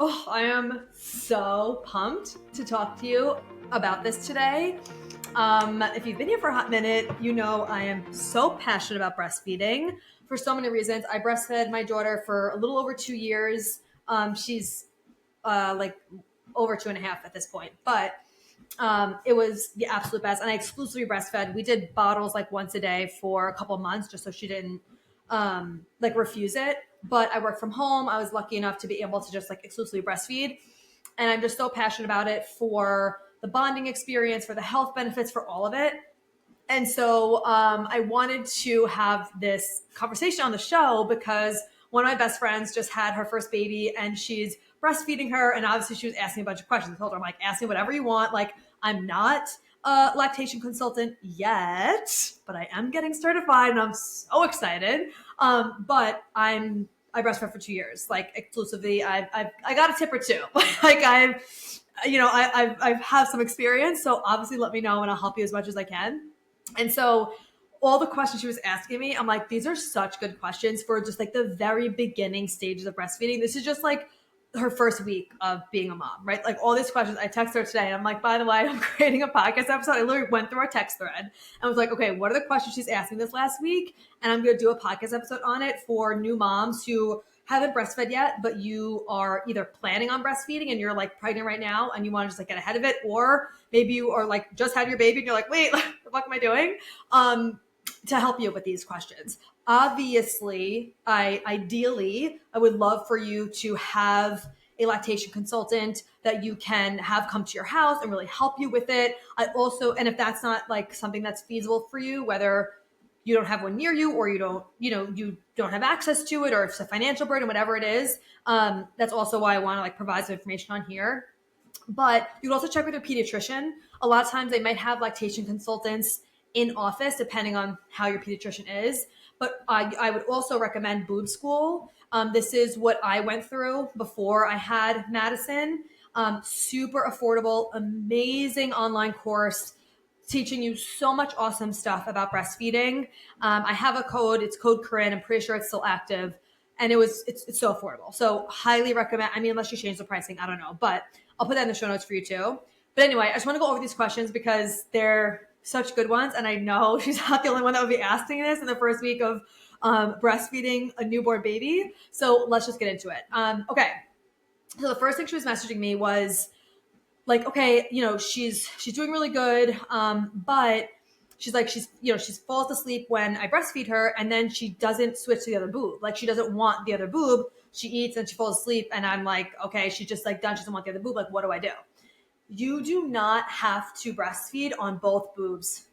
Oh, I am so pumped to talk to you about this today. If you've been here for a hot minute, you know I am so passionate about breastfeeding for so many reasons. I breastfed my daughter for a little over 2 years. She's like over 2.5 at this point, but it was the absolute best. And I exclusively breastfed. We did bottles like once a day for a couple months just so she didn't like refuse it. But I work from home. I was lucky enough to be able to just like exclusively breastfeed. And I'm just so passionate about it for the bonding experience, for the health benefits, for all of it. And so I wanted to have this conversation on the show because one of my best friends just had her first baby and she's breastfeeding her. And obviously she was asking a bunch of questions. I told her, I'm like, ask me whatever you want. Like, I'm not a lactation consultant yet, but I am getting certified and I'm so excited. I breastfed for 2 years, like exclusively. I got a tip or two. Like I've have some experience. So obviously let me know and I'll help you as much as I can. And so all the questions she was asking me, I'm like, these are such good questions for just like the very beginning stages of breastfeeding. This is just like her first week of being a mom, right? Like all these questions. I texted her today and I'm like, by the way, I'm creating a podcast episode. I literally went through our text thread and was like, okay, what are the questions she's asking this last week? And I'm going to do a podcast episode on it for new moms who haven't breastfed yet, but you are either planning on breastfeeding and you're like pregnant right now and you want to just like get ahead of it, or maybe you are like just had your baby and you're like, wait, what the fuck am I doing? To help you with these questions. Obviously, ideally, I would love for you to have a lactation consultant that you can have come to your house and really help you with it. I also, and if that's not like something that's feasible for you, whether you don't have one near you or you don't have access to it, or if it's a financial burden, whatever it is, that's also why I want to like provide some information on here. But you can also check with your pediatrician. A lot of times they might have lactation consultants in office, depending on how your pediatrician is. But I would also recommend Boob School. This is what I went through before I had Madison. Super affordable, amazing online course teaching you so much awesome stuff about breastfeeding. I have a code. It's code Corinne. I'm pretty sure it's still active. And it's so affordable. So highly recommend. I mean, unless you change the pricing, I don't know. But I'll put that in the show notes for you too. But anyway, I just want to go over these questions because they're such good ones. And I know she's not the only one that would be asking this in the first week of breastfeeding a newborn baby. So let's just get into it. Okay. So the first thing she was messaging me was like, okay, she's doing really good. But she's like, she falls asleep when I breastfeed her and then she doesn't switch to the other boob. Like she doesn't want the other boob. She eats and she falls asleep. And I'm like, okay, she's just like done. She doesn't want the other boob. Like, what do I do? You do not have to breastfeed on both boobs.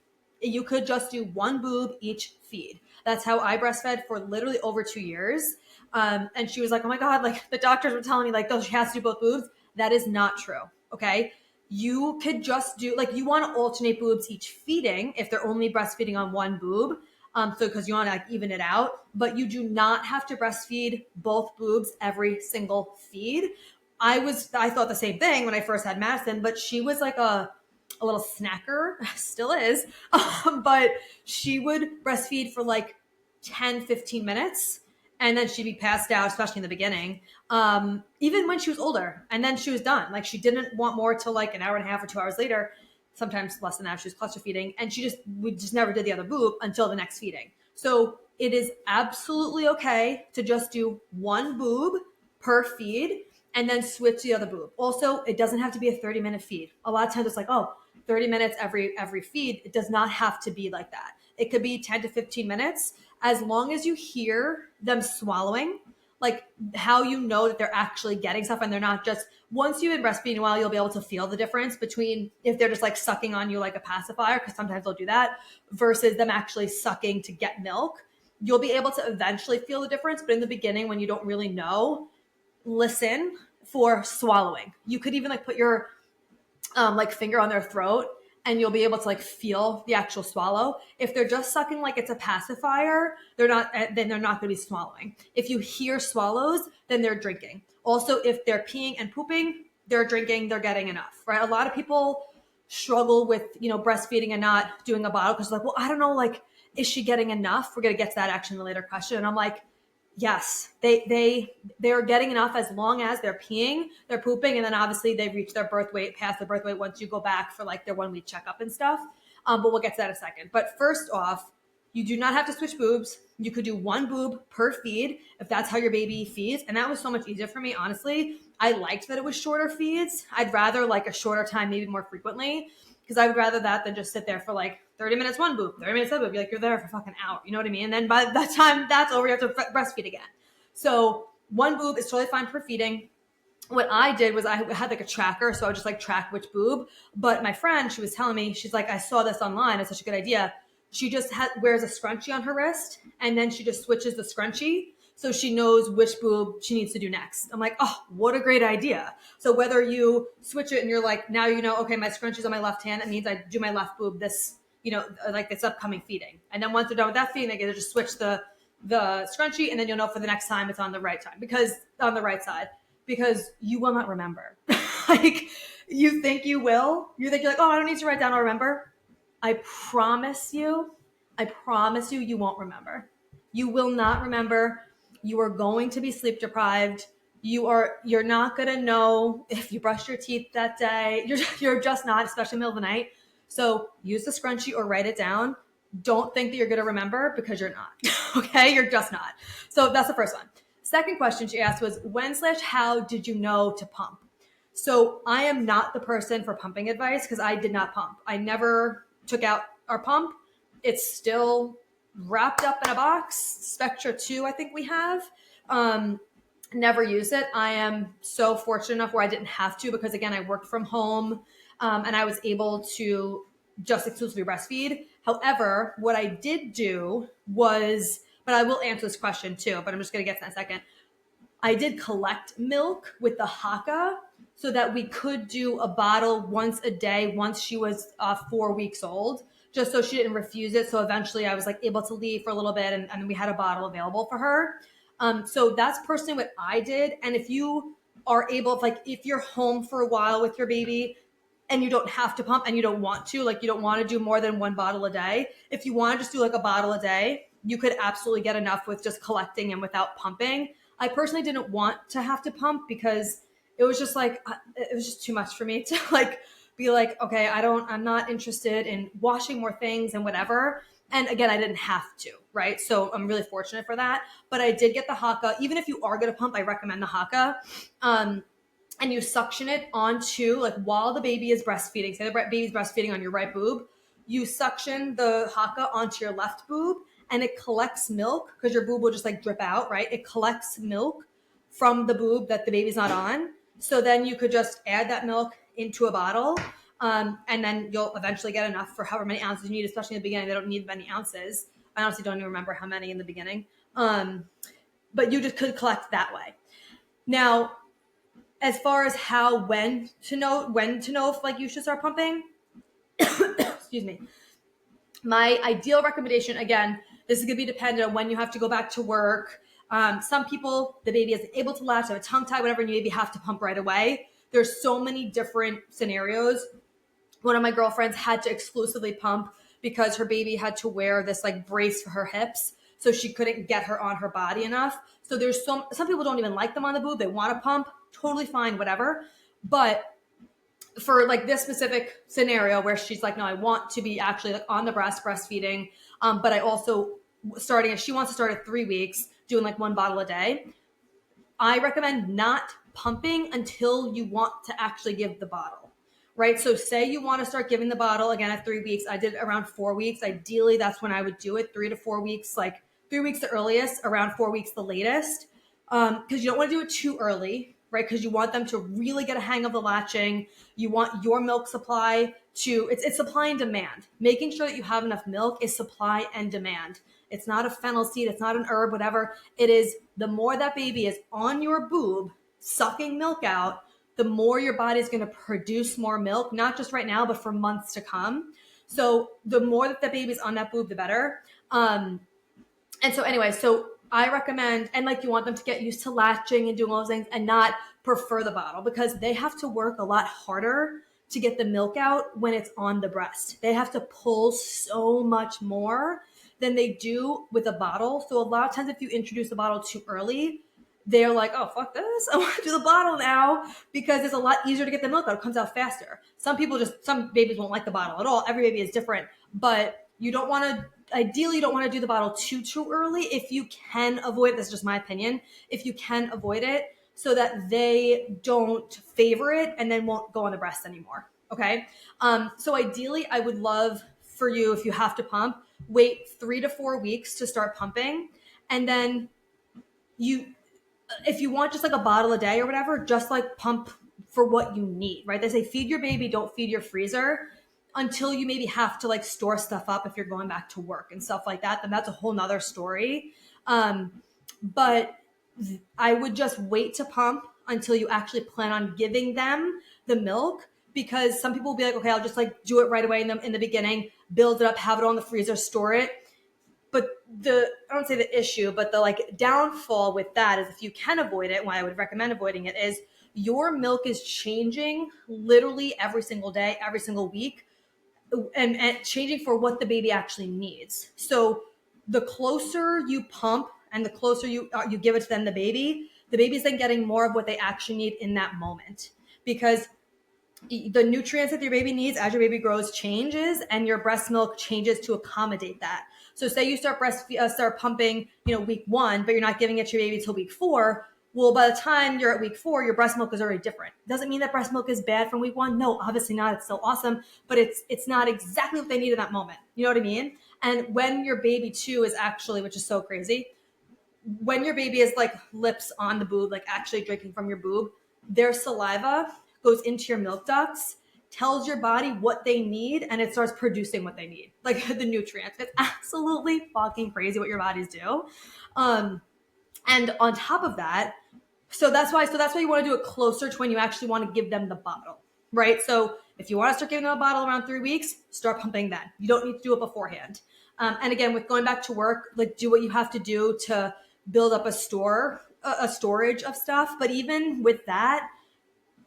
You could just do one boob each feed. That's how I breastfed for literally over 2 years. And she was like, oh my God, like the doctors were telling me like, oh, she has to do both boobs. That is not true. Okay. You could just do like, you want to alternate boobs each feeding if they're only breastfeeding on one boob. So because you want to like even it out, but you do not have to breastfeed both boobs every single feed. I thought the same thing when I first had Madison, but she was like a little snacker, still is. But she would breastfeed for like 10, 15 minutes and then she'd be passed out, especially in the beginning. Even when she was older, and then she was done. Like she didn't want more till like an hour and a half or 2 hours later, sometimes less than that. She was cluster feeding, and we just never did the other boob until the next feeding. So it is absolutely okay to just do one boob per feed and then switch to the other boob. Also, it doesn't have to be a 30-minute feed. A lot of times it's like, oh, 30 minutes every feed. It does not have to be like that. It could be 10 to 15 minutes as long as you hear them swallowing, like how you know that they're actually getting stuff and they're not just, once you've been breastfeeding a while, you'll be able to feel the difference between if they're just like sucking on you like a pacifier, because sometimes they'll do that, versus them actually sucking to get milk. You'll be able to eventually feel the difference. But in the beginning, when you don't really know, listen for swallowing. You could even like put your like finger on their throat and you'll be able to like feel the actual swallow. If they're just sucking like it's a pacifier, then they're not going to be swallowing. If you hear swallows, then they're drinking. Also, if they're peeing and pooping, they're drinking, they're getting enough, right? A lot of people struggle with, breastfeeding and not doing a bottle because like, well, I don't know, like, is she getting enough? We're going to get to that actually in the later question. And I'm like, Yes, they're getting enough as long as they're peeing, they're pooping, and then obviously they reach their birth weight, past their birth weight once you go back for like their 1 week checkup and stuff. But we'll get to that in a second. But first off, you do not have to switch boobs. You could do one boob per feed if that's how your baby feeds, and that was so much easier for me. Honestly, I liked that it was shorter feeds. I'd rather like a shorter time, maybe more frequently, because I would rather that than just sit there for like 30 minutes one boob, 30 minutes that boob. You're there for a fucking hour. You know what I mean? And then by that time that's over, you have to breastfeed again. So one boob is totally fine for feeding. What I did was I had like a tracker, so I would just like track which boob. But my friend, she was telling me, she's like, I saw this online. It's such a good idea. She just wears a scrunchie on her wrist, and then she just switches the scrunchie so she knows which boob she needs to do next. I'm like, oh, what a great idea. So whether you switch it and you're like, now you know, okay, my scrunchie's on my left hand, that means I do my left boob this, like this upcoming feeding. And then once they're done with that feeding, they get to just switch the scrunchie, and then you'll know for the next time it's on the right time, because on the right side, because you will not remember. Like, you think you will. You think you're like, oh, I don't need to write down, I'll remember. I promise you, you won't remember. You will not remember. You are going to be sleep deprived. You're not going to know if you brushed your teeth that day. You're just not, especially in the middle of the night. So use the scrunchie or write it down. Don't think that you're going to remember, because you're not. Okay? You're just not. So that's the first one. Second question she asked was, when/how did you know to pump? So I am not the person for pumping advice, because I did not pump. I never took out our pump. It's still wrapped up in a box. Spectra 2, I think we have. Never used it. I am so fortunate enough where I didn't have to, because again, I worked from home, and I was able to just exclusively breastfeed. However, what I did do was, but I will answer this question too, but I'm just going to get to that in a second. I did collect milk with the Haka so that we could do a bottle once a day once she was 4 weeks old, just so she didn't refuse it. So eventually I was like able to leave for a little bit, and we had a bottle available for her. So that's personally what I did. And if you are able, if you're home for a while with your baby and you don't have to pump and you don't want to, like you don't want to do more than one bottle a day, if you want to just do like a bottle a day, you could absolutely get enough with just collecting and without pumping. I personally didn't want to have to pump because it was just like, it was just too much for me to like be like, okay, I'm not interested in washing more things and whatever. And again, I didn't have to, right? So I'm really fortunate for that. But I did get the Haka. Even if you are going to pump, I recommend the Haka. And you suction it onto, like while the baby is breastfeeding, say the baby's breastfeeding on your right boob, you suction the Haka onto your left boob, and it collects milk, because your boob will just like drip out, right? It collects milk from the boob that the baby's not on. So then you could just add that milk into a bottle, and then you'll eventually get enough for however many ounces you need, especially in the beginning. They don't need many ounces. I honestly don't even remember how many in the beginning. But you just could collect that way. Now, as far as when to know if like you should start pumping, excuse me. My ideal recommendation, again, this is going to be dependent on when you have to go back to work. Some people, the baby isn't able to latch, have a tongue tie, whatever, and you maybe have to pump right away. There's so many different scenarios. One of my girlfriends had to exclusively pump because her baby had to wear this like brace for her hips, so she couldn't get her on her body enough. So there's some people don't even like them on the boob. They want to pump, totally fine, whatever. But for like this specific scenario where she's like, no, I want to be actually like on the breastfeeding, but I also she wants to start at 3 weeks, doing like one bottle a day. I recommend not pumping until you want to actually give the bottle, right? So say you want to start giving the bottle again at 3 weeks. I did around 4 weeks. Ideally, that's when I would do it, 3 to 4 weeks, like 3 weeks the earliest, around 4 weeks the latest, because you don't want to do it too early, right? Because you want them to really get a hang of the latching. You want your milk supply to, it's supply and demand. Making sure that you have enough milk is supply and demand. It's not a fennel seed. It's not an herb, whatever. It is the more that baby is on your boob, sucking milk out, the more your body is going to produce more milk, not just right now, but for months to come. So the more that the baby's on that boob, the better. And so anyway, so I recommend, and like you want them to get used to latching and doing all those things and not prefer the bottle, because they have to work a lot harder to get the milk out when it's on the breast. They have to pull so much more than they do with a bottle. So a lot of times if you introduce the bottle too early, they're like, oh, fuck this. I want to do the bottle now because it's a lot easier to get the milk out. It comes out faster. Some babies won't like the bottle at all. Every baby is different, but ideally you don't want to do the bottle too early. If you can avoid, this is just my opinion, if you can avoid it so that they don't favor it and then won't go on the breast anymore. Okay. So ideally I would love for you, if you have to pump, wait 3 to 4 weeks to start pumping. And then if you want just like a bottle a day or whatever, just like pump for what you need, right? They say feed your baby, don't feed your freezer until you maybe have to like store stuff up if you're going back to work and stuff like that. Then that's a whole nother story. But I would just wait to pump until you actually plan on giving them the milk, because some people will be like, okay, I'll just like do it right away in the beginning, build it up, have it on the freezer, store it. But I don't say the issue, but the like downfall with that is if you can avoid it, why I would recommend avoiding it is your milk is changing literally every single day, every single week, and changing for what the baby actually needs. So the closer you pump and the closer you give it to them, the baby's then getting more of what they actually need in that moment, because the nutrients that your baby needs as your baby grows changes, and your breast milk changes to accommodate that. So say you start pumping, week 1, but you're not giving it to your baby till week 4. Well, by the time you're at week 4, your breast milk is already different. Doesn't mean that breast milk is bad from week 1. No, obviously not. It's still awesome, but it's not exactly what they need in that moment. You know what I mean? And when your baby too is actually, which is so crazy, when your baby is like lips on the boob, like actually drinking from your boob, their saliva goes into your milk ducts, tells your body what they need, and it starts producing what they need, like the nutrients. It's absolutely fucking crazy what your bodies do. And on top of that, so that's why you want to do it closer to when you actually want to give them the bottle, right? So if you want to start giving them a bottle around 3 weeks, start pumping then. You don't need to do it beforehand. And again, with going back to work, like do what you have to do to build up a storage of stuff. But even with that,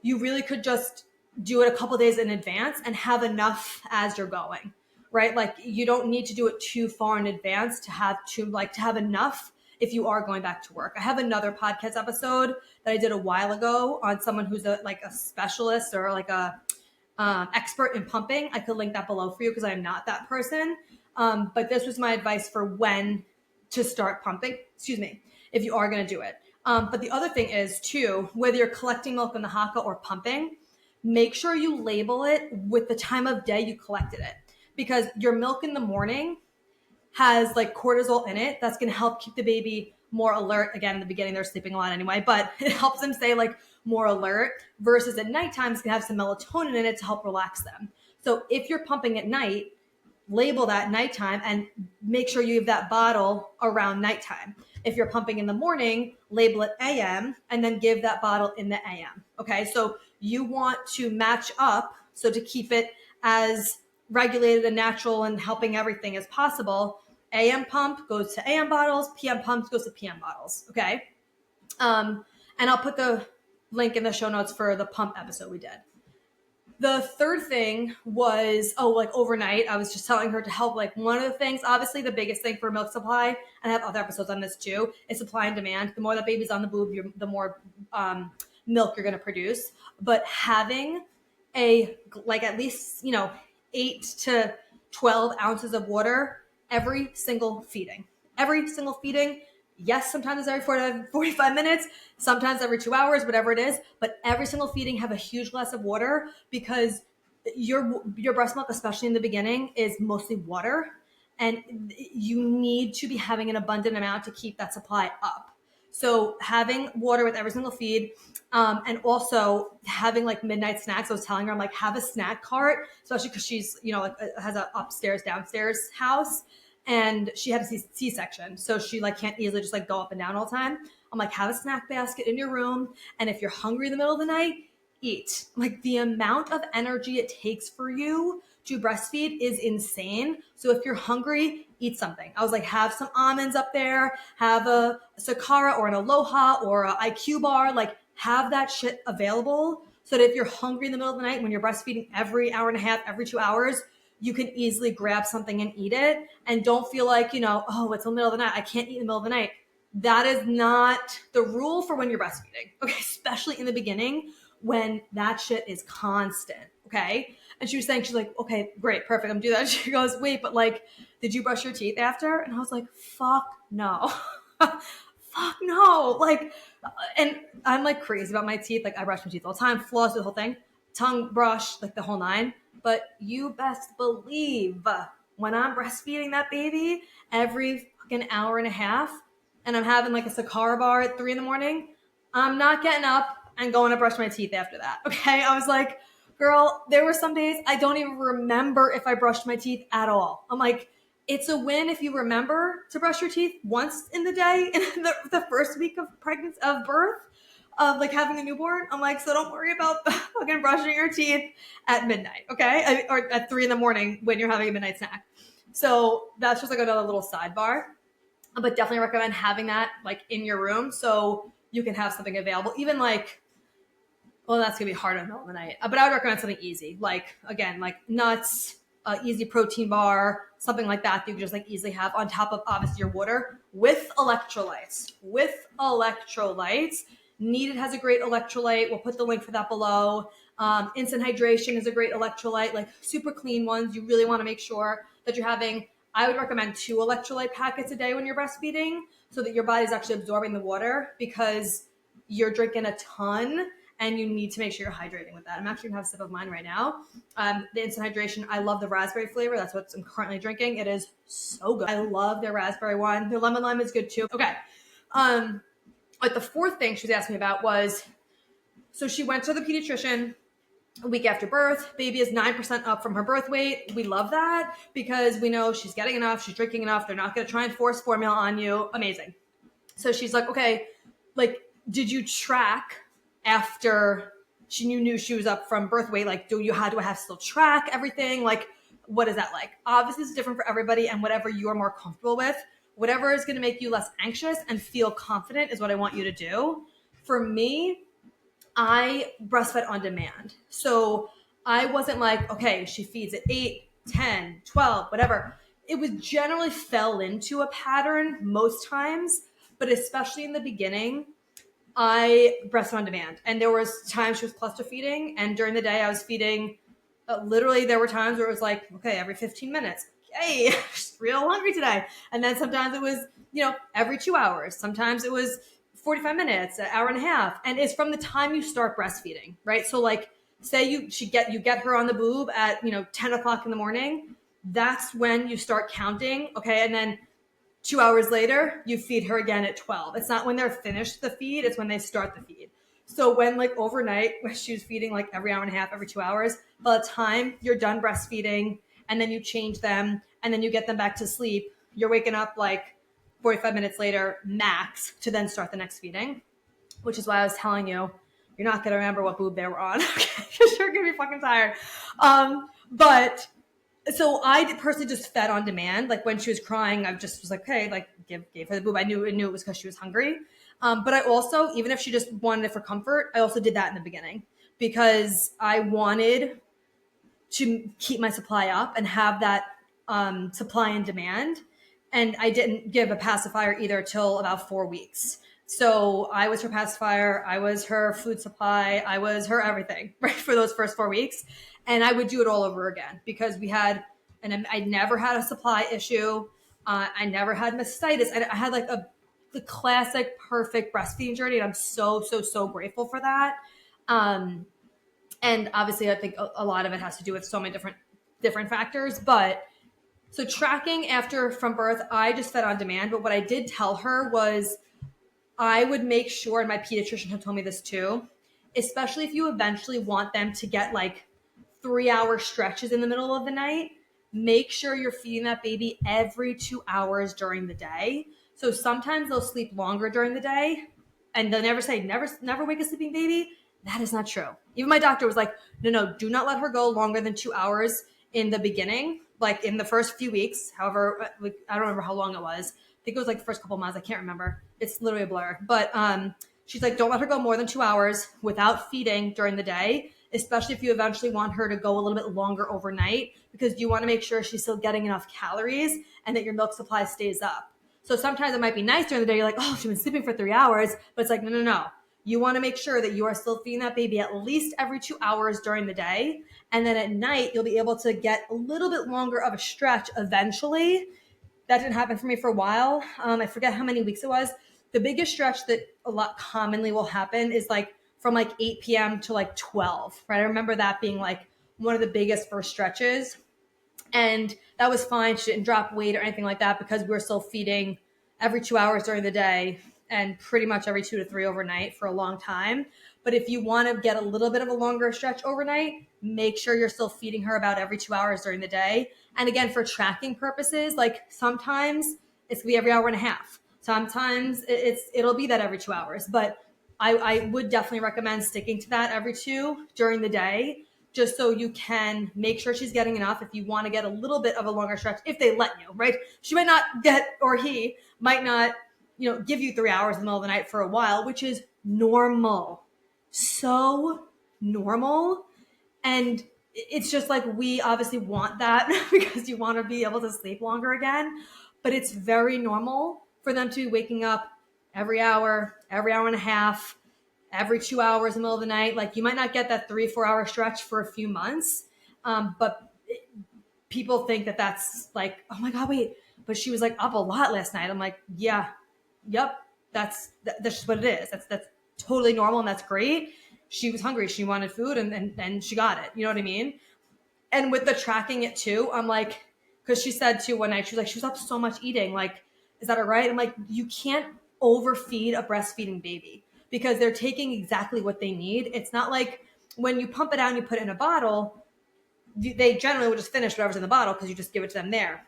you really could just do it a couple days in advance and have enough as you're going, right? Like you don't need to do it too far in advance to have enough if you are going back to work. I have another podcast episode that I did a while ago on someone who's a specialist or like a expert in pumping. I could link that below for you because I'm not that person. But this was my advice for when to start pumping, if you are going to do it. But the other thing is too, whether you're collecting milk in the haka or pumping, make sure you label it with the time of day you collected it, because your milk in the morning has like cortisol in it. That's going to help keep the baby more alert. Again, in the beginning, they're sleeping a lot anyway, but it helps them stay like more alert, versus at nighttime, it's going to have some melatonin in it to help relax them. So if you're pumping at night, label that nighttime and make sure you have that bottle around nighttime. If you're pumping in the morning, label it AM and then give that bottle in the AM. Okay. So you want to match up. So to keep it as regulated and natural and helping everything as possible, AM pump goes to AM bottles, PM pump goes to PM bottles. Okay. And I'll put the link in the show notes for the pump episode we did. The third thing was, overnight, I was just telling her to help. Like one of the things, obviously the biggest thing for milk supply, and I have other episodes on this too, is supply and demand. The more that baby's on the boob, the more milk you're going to produce. But having at least, 8 to 12 ounces of water every single feeding. Yes, sometimes every 45 minutes, sometimes every 2 hours, whatever it is. But every single feeding, have a huge glass of water, because your breast milk, especially in the beginning, is mostly water. And you need to be having an abundant amount to keep that supply up. So having water with every single feed, and also having like midnight snacks. I was telling her, I'm like, have a snack cart, especially because she's, has a upstairs, downstairs house. And she had a C-section. So she can't easily just go up and down all the time. I'm like, have a snack basket in your room. And if you're hungry in the middle of the night, eat. Like the amount of energy it takes for you to breastfeed is insane. So if you're hungry, eat something. I was like, have some almonds up there, have a Sakara or an Aloha or an IQ bar, have that shit available so that if you're hungry in the middle of the night when you're breastfeeding every hour and a half, every 2 hours, you can easily grab something and eat it, and don't feel like, oh, it's the middle of the night, I can't eat in the middle of the night. That is not the rule for when you're breastfeeding, okay? Especially in the beginning when that shit is constant, okay? And she was saying, she's like, okay, great, perfect, I'm doing that. She goes, wait, but like, did you brush your teeth after? And I was like, fuck no. Fuck no. Like, and I'm like crazy about my teeth. Like, I brush my teeth all the time, floss, the whole thing, tongue brush, like the whole nine. But you best believe when I'm breastfeeding that baby every fucking hour and a half, and I'm having like a Sakara bar at 3 a.m, I'm not getting up and going to brush my teeth after that. Okay. I was like, girl, there were some days I don't even remember if I brushed my teeth at all. I'm like, it's a win if you remember to brush your teeth once in the day in the first week of pregnancy, of birth, of like having a newborn. I'm like, so don't worry about fucking brushing your teeth at midnight, okay? Or at 3 a.m. when you're having a midnight snack. So that's just like another little sidebar. But definitely recommend having that like in your room so you can have something available. Even like, well, that's gonna be hard in the middle of the night. But I would recommend something easy, like again, like nuts, easy protein bar, something like that you can just like easily have on top of obviously your water with electrolytes. With electrolytes, Needed has a great electrolyte. We'll put the link for that below. Instant hydration is a great electrolyte, like super clean ones. You really want to make sure that you're having. I would recommend 2 electrolyte packets a day when you're breastfeeding, so that your body's actually absorbing the water, because you're drinking a ton and you need to make sure you're hydrating with that. I'm actually gonna have a sip of mine right now. The instant hydration, I love the raspberry flavor. That's what I'm currently drinking. It is so good. I love their raspberry one. Their lemon lime is good too. Okay. But the fourth thing she was asking me about was, so she went to the pediatrician a week after birth. Baby is 9% up from her birth weight. We love that because we know she's getting enough, she's drinking enough. They're not going to try and force formula on you. Amazing. So she's like, okay, like, did you track after you knew she was up from birth weight? Like, do I have to still track everything? Like, what is that like? Obviously, it's different for everybody, and whatever you're more comfortable with, whatever is going to make you less anxious and feel confident is what I want you to do. For me, I breastfed on demand. So I wasn't like, okay, she feeds at 8, 10, 12, whatever. It was generally fell into a pattern most times, but especially in the beginning, I breastfed on demand. And there was times she was cluster feeding, and during the day I was feeding, literally there were times where it was like, okay, every 15 minutes. Hey, she's real hungry today. And then sometimes it was, every 2 hours. Sometimes it was 45 minutes, an hour and a half. And it's from the time you start breastfeeding, right? So like, say you get her on the boob at 10 o'clock in the morning. That's when you start counting. Okay. And then 2 hours later, you feed her again at 12. It's not when they're finished the feed, it's when they start the feed. So when like overnight, when she was feeding like every hour and a half, every 2 hours, by the time you're done breastfeeding and then you change them and then you get them back to sleep, you're waking up like 45 minutes later max to then start the next feeding, which is why I was telling you, you're not going to remember what boob they were on. Okay, because you're going to be fucking tired. But so I personally just fed on demand. Like when she was crying, I just was like, okay, like gave her the boob. I knew it was because she was hungry. But I also, even if she just wanted it for comfort, I also did that in the beginning because I wanted to keep my supply up and have that supply and demand. And I didn't give a pacifier either till about 4 weeks. So I was her pacifier, I was her food supply, I was her everything, right, for those first 4 weeks. And I would do it all over again because I never had a supply issue. I never had mastitis. I had like the classic perfect breastfeeding journey. And I'm so, so, so grateful for that. And obviously I think a lot of it has to do with so many different factors, but so tracking from birth, I just fed on demand. But what I did tell her was I would make sure, and my pediatrician had told me this too, especially if you eventually want them to get like 3-hour stretches in the middle of the night, make sure you're feeding that baby every 2 hours during the day. So sometimes they'll sleep longer during the day, and they'll never say, never wake a sleeping baby. That is not true. Even my doctor was like, no, do not let her go longer than 2 hours in the beginning, like in the first few weeks. However, I don't remember how long it was. I think it was like the first couple months. I can't remember. It's literally a blur. But she's like, don't let her go more than 2 hours without feeding during the day. especially if you eventually want her to go a little bit longer overnight, because you want to make sure she's still getting enough calories and that your milk supply stays up. So sometimes it might be nice during the day. You're like, oh, she's been sleeping for 3 hours, but it's like, no, no, no. You want to make sure that you are still feeding that baby at least every 2 hours during the day. And then at night, you'll be able to get a little bit longer of a stretch eventually. That didn't happen for me for a while. I forget how many weeks it was. The biggest stretch that a lot commonly will happen is like from like 8 p.m. to like 12, right? I remember that being like one of the biggest first stretches. And that was fine. She didn't drop weight or anything like that because we were still feeding every 2 hours during the day and pretty much every 2 to 3 overnight for a long time. But if you want to get a little bit of a longer stretch overnight, make sure you're still feeding her about every 2 hours during the day. And again, for tracking purposes, like sometimes it's gonna be every hour and a half. Sometimes it'll be that every 2 hours. But I would definitely recommend sticking to that every 2 during the day, just so you can make sure she's getting enough if you want to get a little bit of a longer stretch, if they let you, right? She might not get, or he might not, give you 3 hours in the middle of the night for a while, which is normal. So normal. And it's just like, we obviously want that because you want to be able to sleep longer again, but it's very normal for them to be waking up every hour and a half, every 2 hours in the middle of the night. Like, you might not get that 3-4 hour stretch for a few months. But people think that that's like, oh my God, wait, but she was like up a lot last night. I'm like, yeah, yep. That's just what it is. That's totally normal. And that's great. She was hungry. She wanted food and she got it. You know what I mean? And with the tracking it too, I'm like, cause she said too one night, she was like, she was up so much eating. Like, is that all right? I'm like, you can't overfeed a breastfeeding baby because they're taking exactly what they need. It's not like when you pump it out and you put it in a bottle, they generally will just finish whatever's in the bottle because you just give it to them there,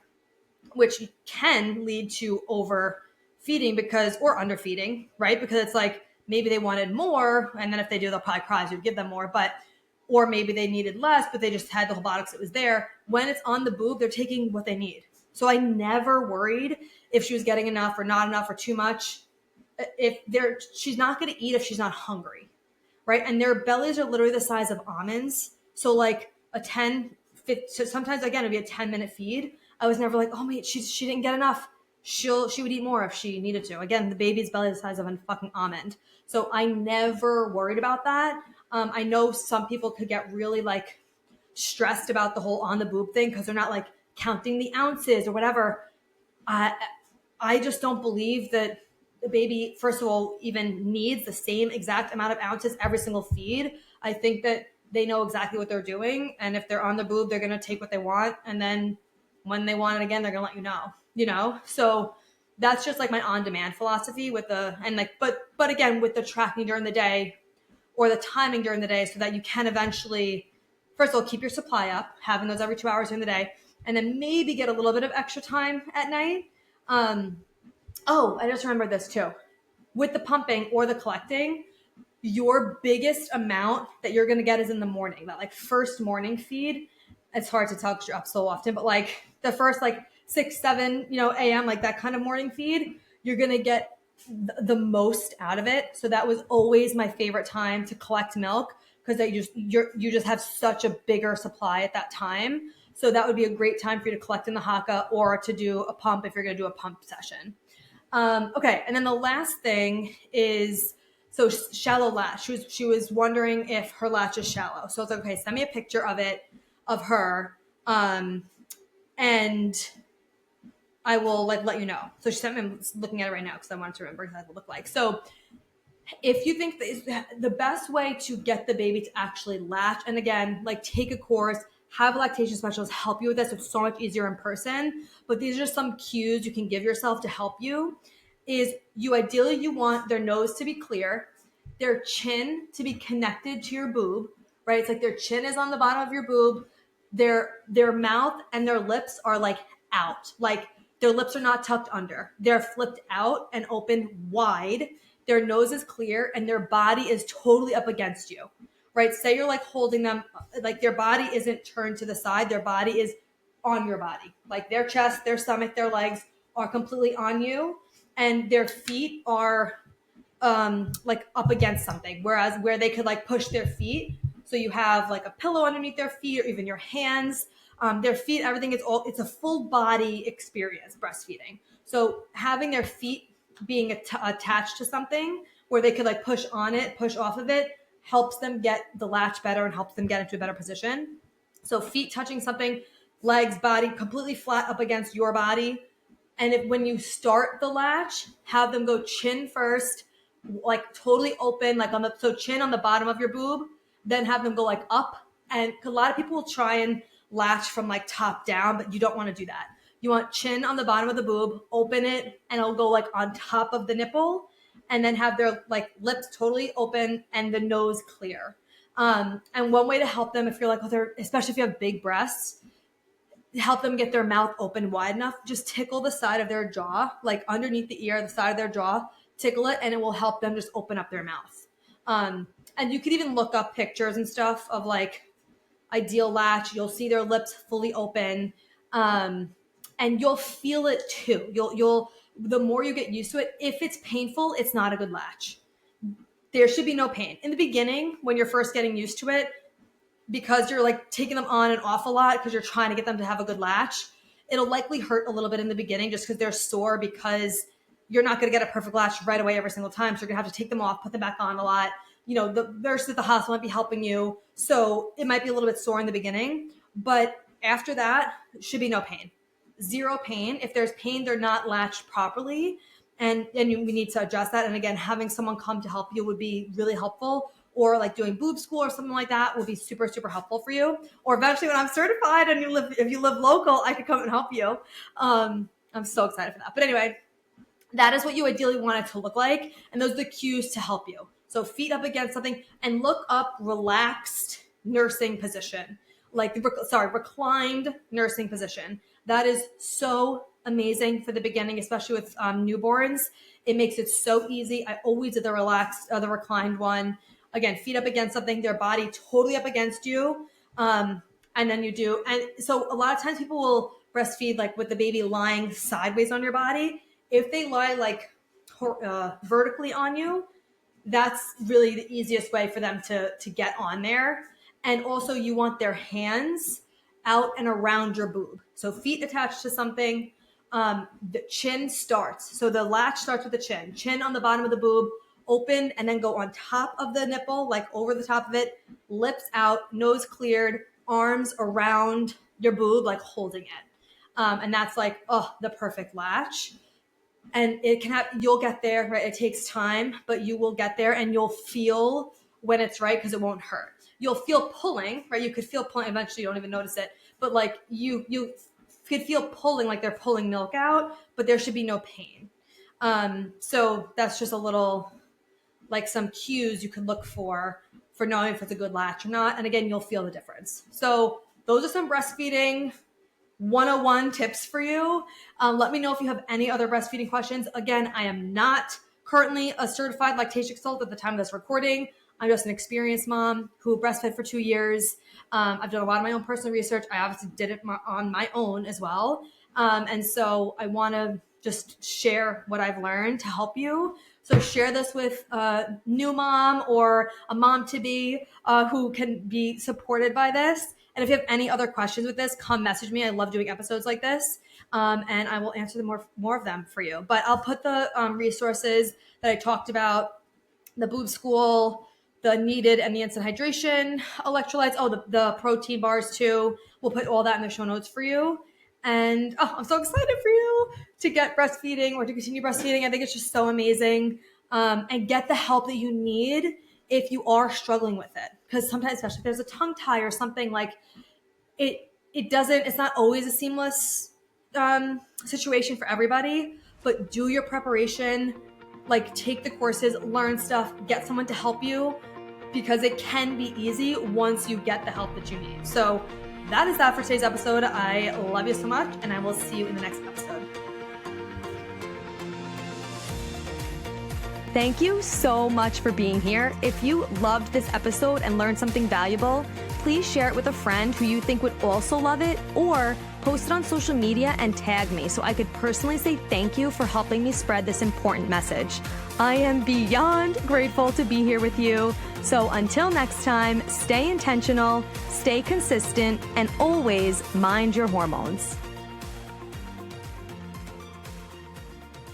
which can lead to overfeeding or underfeeding, right? Because it's like, maybe they wanted more, and then if they do, they'll probably cry, so you give them more. Or maybe they needed less, but they just had the whole bottle because it was there. When it's on the boob, they're taking what they need. So I never worried if she was getting enough or not enough or too much. She's not going to eat if she's not hungry, right? And their bellies are literally the size of almonds. So like so sometimes again, it'd be a 10-minute feed. I was never like, oh wait, she didn't get enough. She would eat more if she needed to. Again, the baby's belly is the size of a fucking almond. So I never worried about that. I know some people could get really like stressed about the whole on the boob thing because they're not like counting the ounces or whatever. I just don't believe that the baby, first of all, even needs the same exact amount of ounces every single feed. I think that they know exactly what they're doing. And if they're on the boob, they're going to take what they want. And then when they want it again, they're going to let you know? So that's just like my on-demand philosophy but again, with the tracking during the day or the timing during the day, so that you can eventually, first of all, keep your supply up, having those every 2 hours during the day, and then maybe get a little bit of extra time at night. I just remembered this too. With the pumping or the collecting, your biggest amount that you're going to get is in the morning, that like first morning feed. It's hard to tell because you're up so often, but like the first like 6, 7, a.m., like that kind of morning feed, you're going to get the most out of it. So that was always my favorite time to collect milk because you just have such a bigger supply at that time. So that would be a great time for you to collect in the haka or to do a pump if you're going to do a pump session. Okay. And then the last thing is, so shallow latch. She was wondering if her latch is shallow. So it's like, okay, send me a picture of her. And I will let you know. So she sent me, I'm looking at it right now because I wanted to remember what it looked like. So if you think the best way to get the baby to actually latch, and again, like take a course, have a lactation specialist help you with this. It's so much easier in person, but these are just some cues you can give yourself to help you. Is you want their nose to be clear, their chin to be connected to your boob, right? It's like their chin is on the bottom of your boob, their mouth and their lips are like out, like their lips are not tucked under. They're flipped out and open wide. Their nose is clear and their body is totally up against you, right? Say you're like holding them, like their body isn't turned to the side. Their body is on your body. Like their chest, their stomach, their legs are completely on you and their feet are like up against something. Whereas where they could like push their feet. So you have like a pillow underneath their feet or even your hands, their feet, everything is it's a full body experience, breastfeeding. So having their feet being attached to something where they could like push on it, push off of it, helps them get the latch better and helps them get into a better position. So feet touching something, legs, body completely flat up against your body. And if when you start the latch, have them go chin first, like totally open, like so chin on the bottom of your boob, then have them go like up. And a lot of people will try and latch from like top down, but you don't want to do that. You want chin on the bottom of the boob, open it, and it'll go like on top of the nipple, and then have their like lips totally open and the nose clear. And one way to help them, if you're like, especially if you have big breasts, help them get their mouth open wide enough, just tickle the side of their jaw, like underneath the ear, the side of their jaw, tickle it, and it will help them just open up their mouth. And you could even look up pictures and stuff of like ideal latch. You'll see their lips fully open, and you'll feel it too. You'll the more you get used to it, if it's painful, it's not a good latch. There should be no pain. In the beginning, when you're first getting used to it, because you're like taking them on and off a lot because you're trying to get them to have a good latch, it'll likely hurt a little bit in the beginning just because they're sore, because you're not going to get a perfect latch right away every single time. So you're going to have to take them off, put them back on a lot. You know, the nurse at the hospital might be helping you. So it might be a little bit sore in the beginning, but after that, should be no pain. Zero pain. If there's pain, they're not latched properly. And we need to adjust that. And again, having someone come to help you would be really helpful. Or like doing boob school or something like that will be super, super helpful for you. Or eventually when I'm certified and if you live local, I could come and help you. I'm so excited for that. But anyway, that is what you ideally want it to look like. And those are the cues to help you. So feet up against something and look up relaxed nursing position, reclined nursing position. That is so amazing for the beginning, especially with newborns. It makes it so easy. I always do the the reclined one. Again, feet up against something, their body totally up against you. And then you do. And so a lot of times people will breastfeed like with the baby lying sideways on your body. If they lie like vertically on you, that's really the easiest way for them to get on there. And also you want their hands out and around your boob. So feet attached to something. The chin starts. So the latch starts with the chin on the bottom of the boob, open, and then go on top of the nipple, like over the top of it, lips out, nose cleared, arms around your boob, like holding it. And that's like, the perfect latch. And you'll get there, right? It takes time, but you will get there and you'll feel when it's right because it won't hurt. You'll feel pulling, right? You could feel pulling. Eventually you don't even notice it, but like you could feel pulling, like they're pulling milk out, but there should be no pain. So that's just a little, like some cues you can look for knowing if it's a good latch or not. And again, you'll feel the difference. So those are some breastfeeding 101 tips for you. Let me know if you have any other breastfeeding questions. Again, I am not currently a certified lactation consultant at the time of this recording. I'm just an experienced mom who breastfed for 2 years. I've done a lot of my own personal research. I obviously did it on my own as well. And so I want to just share what I've learned to help you. So share this with a new mom or a mom-to-be who can be supported by this. And if you have any other questions with this, come message me. I love doing episodes like this. And I will answer more of them for you. But I'll put the resources that I talked about, the boob school, the needed and the instant hydration electrolytes. The protein bars too. We'll put all that in the show notes for you. And I'm so excited for you to get breastfeeding or to continue breastfeeding. I think it's just so amazing. And get the help that you need if you are struggling with it. Because sometimes, especially if there's a tongue tie or something, like it's not always a seamless situation for everybody, but do your preparation, like take the courses, learn stuff, get someone to help you, because it can be easy once you get the help that you need. So that is that for today's episode. I love you so much, and I will see you in the next episode. Thank you so much for being here. If you loved this episode and learned something valuable, please share it with a friend who you think would also love it, or post it on social media and tag me so I could personally say thank you for helping me spread this important message. I am beyond grateful to be here with you. So until next time, stay intentional, stay consistent, and always mind your hormones.